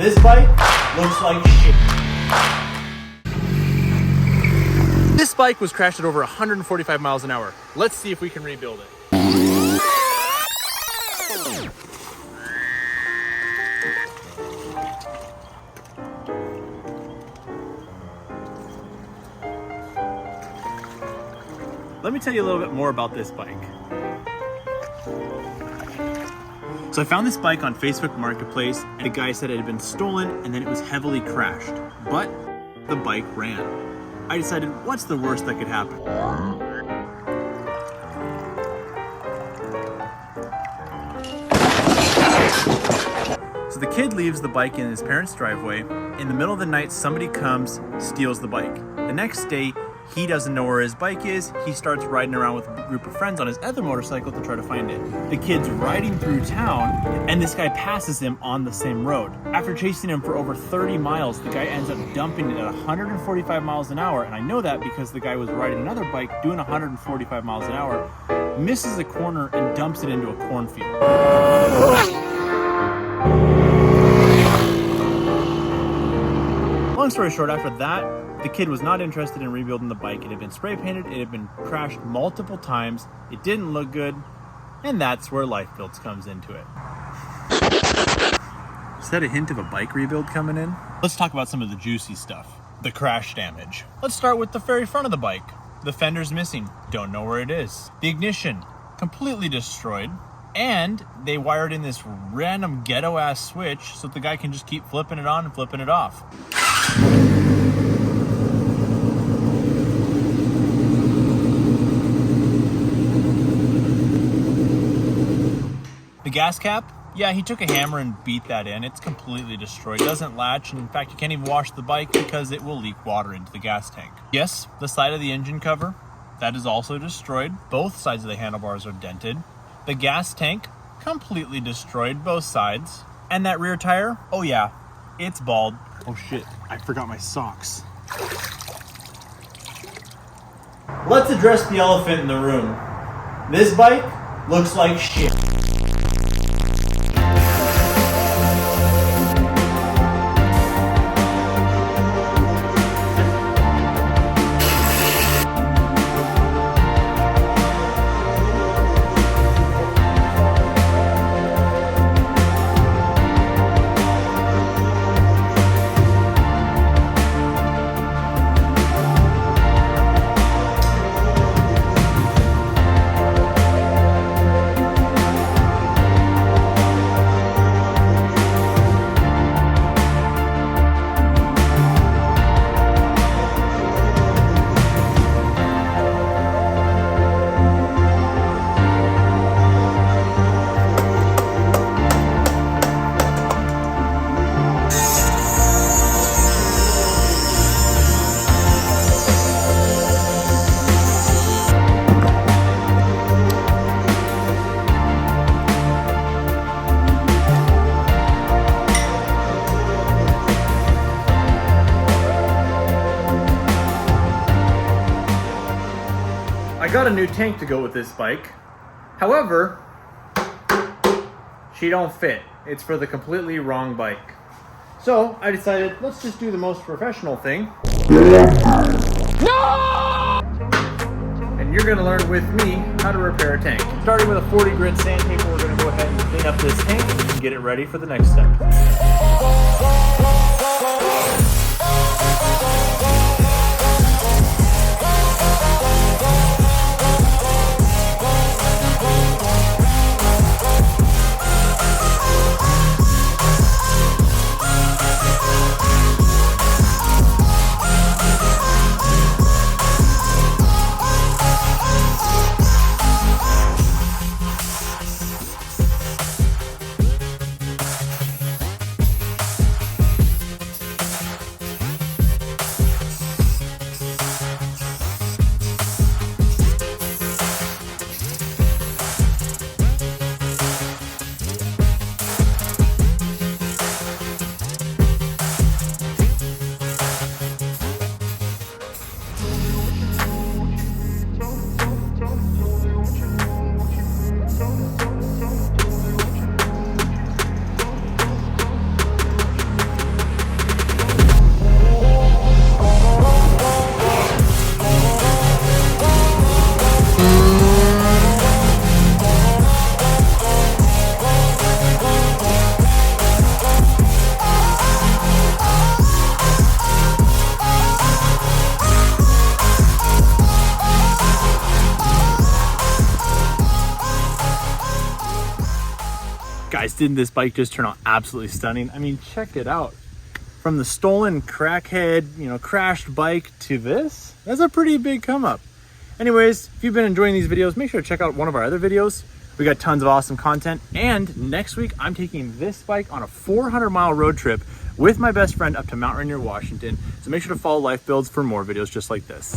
This bike looks like shit. This bike was crashed at over 145 miles an hour. Let's see if we can rebuild it. Let me tell you a little bit more about this bike. So I found this bike on Facebook Marketplace, and a guy said it had been stolen and then it was heavily crashed, but the bike ran. I decided, what's the worst that could happen? So the kid leaves the bike in his parents' driveway. In the middle of the night, somebody comes, steals the bike. The next day, he doesn't know where his bike is. He starts riding around with a group of friends on his other motorcycle to try to find it. The kid's riding through town, and this guy passes him on the same road. After chasing him for over 30 miles, the guy ends up dumping it at 145 miles an hour, and I know that because the guy was riding another bike doing 145 miles an hour, misses a corner and dumps it into a cornfield. Long story short, after that, the kid was not interested in rebuilding the bike. It had been spray painted, it had been crashed multiple times, it didn't look good, and that's where Lifebuildz comes into it. Is that a hint of a bike rebuild coming in? Let's talk about some of the juicy stuff. The crash damage. Let's start with the very front of the bike. The fender's missing, don't know where it is. The ignition, completely destroyed. And they wired in this random ghetto ass switch so that the guy can just keep flipping it on and flipping it off. The gas cap, yeah, he took a hammer and beat that in. It's completely destroyed, doesn't latch, and in fact, you can't even wash the bike because it will leak water into the gas tank. Yes, the side of the engine cover, that is also destroyed. Both sides of the handlebars are dented. The gas tank, completely destroyed, both sides. And that rear tire, oh yeah, it's bald. Oh shit, I forgot my socks. Let's address the elephant in the room. This bike looks like shit. I got a new tank to go with this bike. However, she don't fit. It's for the completely wrong bike. So I decided, let's just do the most professional thing. No! And you're gonna learn with me how to repair a tank. Starting with a 40 grit sandpaper, we're gonna go ahead and clean up this tank and get it ready for the next step. Guys, didn't this bike just turn out absolutely stunning? I mean, check it out. From the stolen crackhead, you know, crashed bike to this, that's a pretty big come up. Anyways, if you've been enjoying these videos, make sure to check out one of our other videos. We got tons of awesome content. And next week, I'm taking this bike on a 400-mile road trip with my best friend up to Mount Rainier, Washington. So make sure to follow Lifebuildz for more videos just like this.